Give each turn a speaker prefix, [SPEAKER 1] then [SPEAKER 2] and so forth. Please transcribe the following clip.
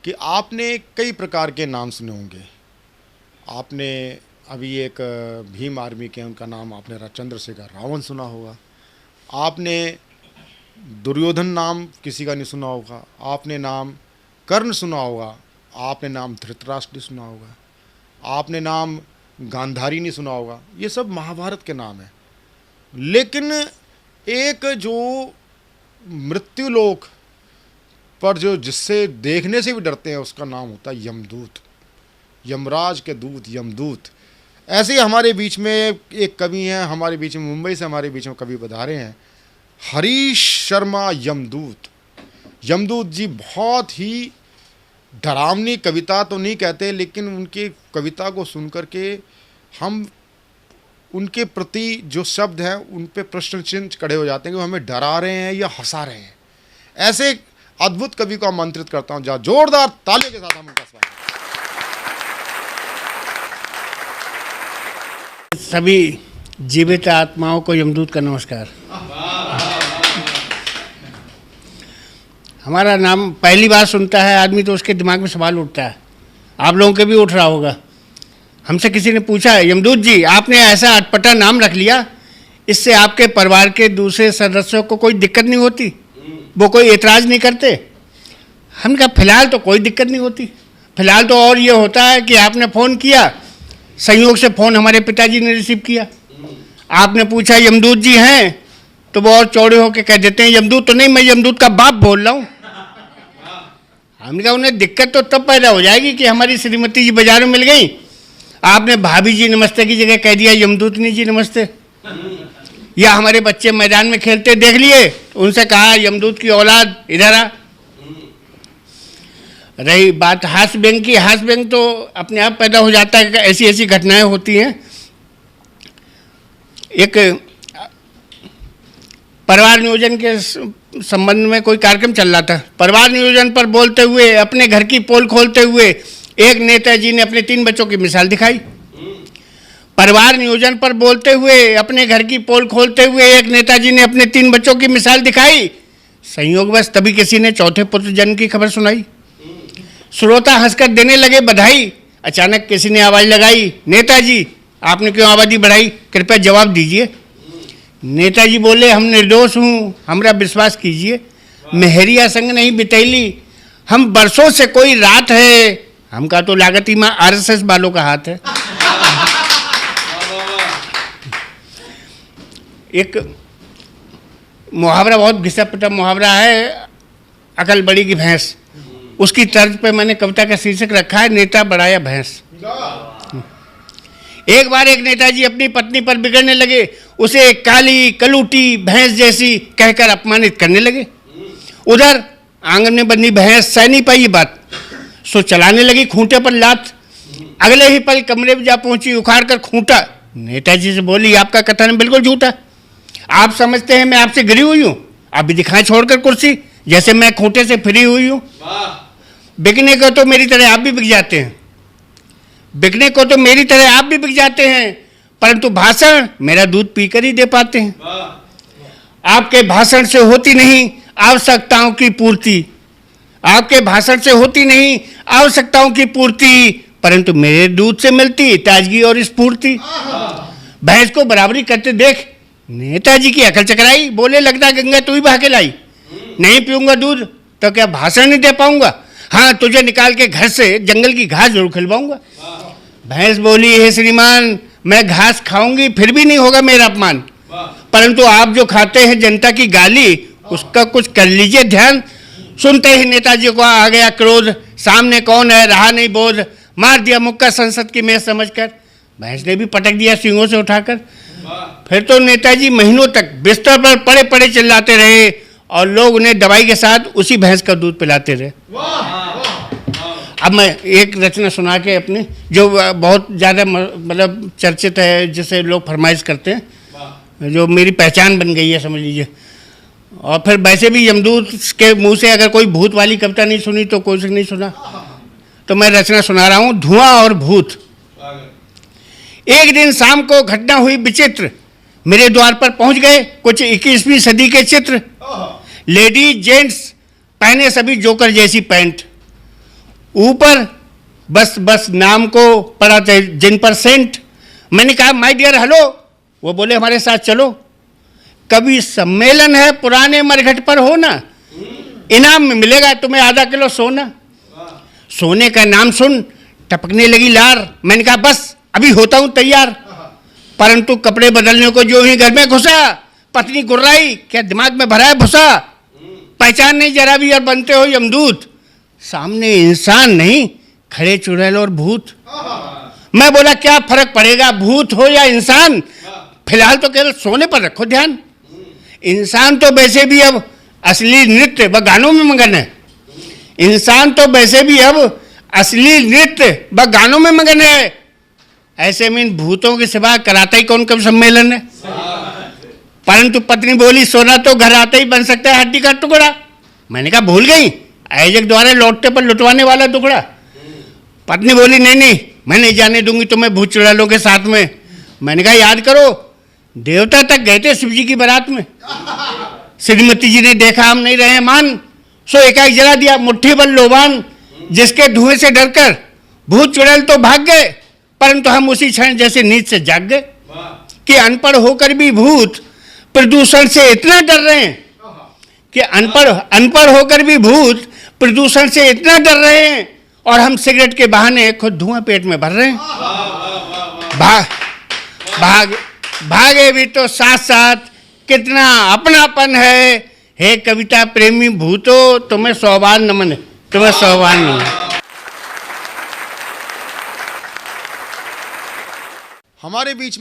[SPEAKER 1] कि आपने कई प्रकार के नाम सुने होंगे। आपने अभी एक भीम आर्मी के उनका नाम आपने चंद्रशेखर रावण सुना होगा। आपने दुर्योधन नाम किसी का नहीं सुना होगा। आपने नाम कर्ण सुना होगा। आपने नाम धृतराष्ट्र सुना होगा। आपने नाम गांधारी नहीं सुना होगा। ये सब महाभारत के नाम हैं। लेकिन एक जो मृत्युलोक पर जो जिससे देखने से भी डरते हैं उसका नाम होता है यमदूत, यमराज के दूत यमदूत। ऐसे ही हमारे बीच में एक कवि हैं, हमारे बीच में मुंबई से हमारे बीच में कवि पधारे हैं, हरीश शर्मा यमदूत। यमदूत जी बहुत ही डरावनी कविता तो नहीं कहते, लेकिन उनकी कविता को सुनकर के हम उनके प्रति जो शब्द हैं उन पे प्रश्न चिन्ह खड़े हो जाते हैं कि वो हमें डरा रहे हैं या हंसा रहे हैं। ऐसे अद्भुत कवि को आमंत्रित करता हूं, जहाँ जोरदार तालियों के साथ हम उनका स्वागत।
[SPEAKER 2] सभी जीवित आत्माओं को यमदूत का नमस्कार। हमारा नाम पहली बार सुनता है आदमी तो उसके दिमाग में सवाल उठता है, आप लोगों के भी उठ रहा होगा। हमसे किसी ने पूछा, यमदूत जी आपने ऐसा अटपटा नाम रख लिया, इससे आपके परिवार के दूसरे सदस्यों को कोई दिक्कत नहीं होती? वो कोई एतराज़ नहीं करते? हमने कहा फिलहाल तो कोई दिक्कत नहीं होती। फिलहाल तो और ये होता है कि आपने फ़ोन किया, संयोग से फ़ोन हमारे पिताजी ने रिसीव किया। आपने पूछा यमदूत जी हैं, तो वो और चौड़े होकर कह देते हैं यमदूत तो नहीं, मैं यमदूत का बाप बोल रहा हूँ। हमने कहा उन्हें दिक्कत तो तब पैदा हो जाएगी कि हमारी श्रीमती जी बाजार में मिल गई, आपने भाभी जी नमस्ते की जगह कह दिया यमदूतनी जी नमस्ते। या हमारे बच्चे मैदान में खेलते देख लिए, उनसे कहा यमदूत की औलाद इधर आ। रही बात हास्य व्यंग की, हास्य व्यंग तो अपने आप पैदा हो जाता है, ऐसी ऐसी घटनाएं होती हैं। एक परिवार नियोजन के संबंध में कोई कार्यक्रम चल रहा था। परिवार नियोजन पर बोलते हुए, अपने घर की पोल खोलते हुए एक नेताजी ने अपने 3 बच्चों की मिसाल दिखाई। परिवार नियोजन पर बोलते हुए, अपने घर की पोल खोलते हुए एक नेताजी ने अपने 3 बच्चों की मिसाल दिखाई। संयोगवश तभी किसी ने चौथे पुत्र जन्म की खबर सुनाई। श्रोता हंसकर देने लगे बधाई। अचानक किसी ने आवाज़ लगाई, नेताजी आपने क्यों आबादी बढ़ाई, कृपया जवाब दीजिए। नेताजी बोले, हम निर्दोष हूँ, हमरा विश्वास कीजिए। मेहरिया संग नहीं बितैली, हम बरसों से कोई रात है। हम का तो लागत ही माँ RSS वालों का हाथ है। एक मुहावरा, बहुत घिसा पिटा मुहावरा है, अकल बड़ी की भैंस। उसकी तर्ज पे मैंने कविता का शीर्षक रखा है, नेता बढ़ाया भैंस। एक बार एक नेताजी अपनी पत्नी पर बिगड़ने लगे, उसे काली कलूटी भैंस जैसी कहकर अपमानित करने लगे। उधर आंगन में बंधी भैंस सह नहीं पाई बात, सो चलाने लगी खूंटे पर लात। अगले ही पल कमरे में जा पहुंची, उखाड़ कर खूंटा। नेताजी से बोली, आपका कथन बिल्कुल झूठा, आप समझते हैं मैं आपसे गिरी हुई हूँ, आप भी दिखाएं छोड़कर कुर्सी, जैसे मैं खूंटे से फ्री हुई हूँ। बिकने को तो मेरी तरह आप भी बिक जाते हैं, बिकने को तो मेरी तरह आप भी बिक जाते हैं, परंतु भाषण मेरा दूध पीकर ही दे पाते हैं। आपके भाषण से होती नहीं आवश्यकताओं की पूर्ति, आपके भाषण से होती नहीं आवश्यकताओं की पूर्ति, परंतु मेरे दूध से मिलती ताजगी और स्फूर्ति। भैंस को बराबरी करते देख नेताजी की अकल चकराई। बोले, लगता गंगा तू ही बहा के लाई, नहीं पीऊंगा दूध तो क्या भाषण नहीं दे पाऊंगा? हाँ, तुझे निकाल के घर से जंगल की घास जरूर खिलवाऊंगा। भैंस बोली, हे श्रीमान, मैं घास खाऊंगी फिर भी नहीं होगा मेरा अपमान, परंतु आप जो खाते हैं जनता की गाली, उसका कुछ कर लीजिए ध्यान। सुनते ही नेताजी को आ गया क्रोध, सामने कौन है रहा नहीं बोध, मार दिया मुक्का संसद की मेज समझकर। भैंस ने भी पटक दिया सींगों से उठाकर। फिर तो नेताजी महीनों तक बिस्तर पर पड़े पड़े चिल्लाते रहे और लोग उन्हें दवाई के साथ उसी भैंस का दूध पिलाते रहे। अब मैं एक रचना सुना के अपनी, जो बहुत ज़्यादा मतलब चर्चित है, जिसे लोग फरमाइश करते हैं, जो मेरी पहचान बन गई है समझ लीजिए। और फिर वैसे भी यमदूत के मुंह से अगर कोई भूत वाली कविता नहीं सुनी तो कोई नहीं सुना, तो मैं रचना सुना रहा हूँ, धुआं और भूत। एक दिन शाम को घटना हुई विचित्र, मेरे द्वार पर पहुंच गए कुछ 21वीं सदी के चित्र। लेडीज जेंट्स पहने सभी जोकर जैसी पैंट, ऊपर बस बस नाम को पड़ा थे जिन पर सेंट। मैंने कहा माय डियर हेलो, वो बोले हमारे साथ चलो। कभी सम्मेलन है पुराने मरघट पर हो ना, इनाम में मिलेगा तुम्हें आधा किलो सोना। सोने का नाम सुन टपकने लगी लार। मैंने कहा बस अभी होता हूं तैयार। परंतु कपड़े बदलने को जो ही घर में घुसा, पत्नी गुर्राई, क्या दिमाग में भरा है भुसा, पहचान नहीं जरा भी और बनते हो यमदूत। सामने इंसान नहीं, खड़े चुड़ैल और भूत। मैं बोला क्या फर्क पड़ेगा भूत हो या इंसान, फिलहाल तो केवल सोने पर रखो ध्यान। इंसान तो वैसे भी अब असली नृत्य व गानों में मगन है। इंसान तो वैसे भी अब असली नृत्य व गानों में मगन है। ऐसे में इन भूतों के सिवा कराता ही कौन कब सम्मेलन है। परंतु पत्नी बोली सोना तो घर आते ही बन सकता है हड्डी का टुकड़ा। मैंने कहा भूल गई, आयोजक द्वारा लौटते पर लुटवाने वाला टुकड़ा। पत्नी बोली नहीं नहीं, मैं नहीं जाने दूंगी तुम्हें भूत चुड़ैलों के साथ में। मैंने कहा याद करो देवता तक गए थे शिव जी की बारात में। श्रीमती जी ने देखा हम नहीं रहे मान, सो एकाएक जला दिया मुट्ठी भर लोबान। जिसके धुएं से डरकर भूत चुड़ैल तो भाग गए, परंतु हम उसी क्षण जैसे नींद से जाग गए कि अनपढ़ होकर भी भूत प्रदूषण से इतना डर रहे हैं कि अनपढ़ होकर भी भूत प्रदूषण से इतना डर रहे हैं, और हम सिगरेट के बहाने खुद धुआं पेट में भर रहे हैं। भागे भी तो साथ साथ कितना अपनापन है। हे कविता प्रेमी भूतो, तुम्हें सौभान नमन है, तुम्हें सौभान नमन।
[SPEAKER 1] हमारे बीच में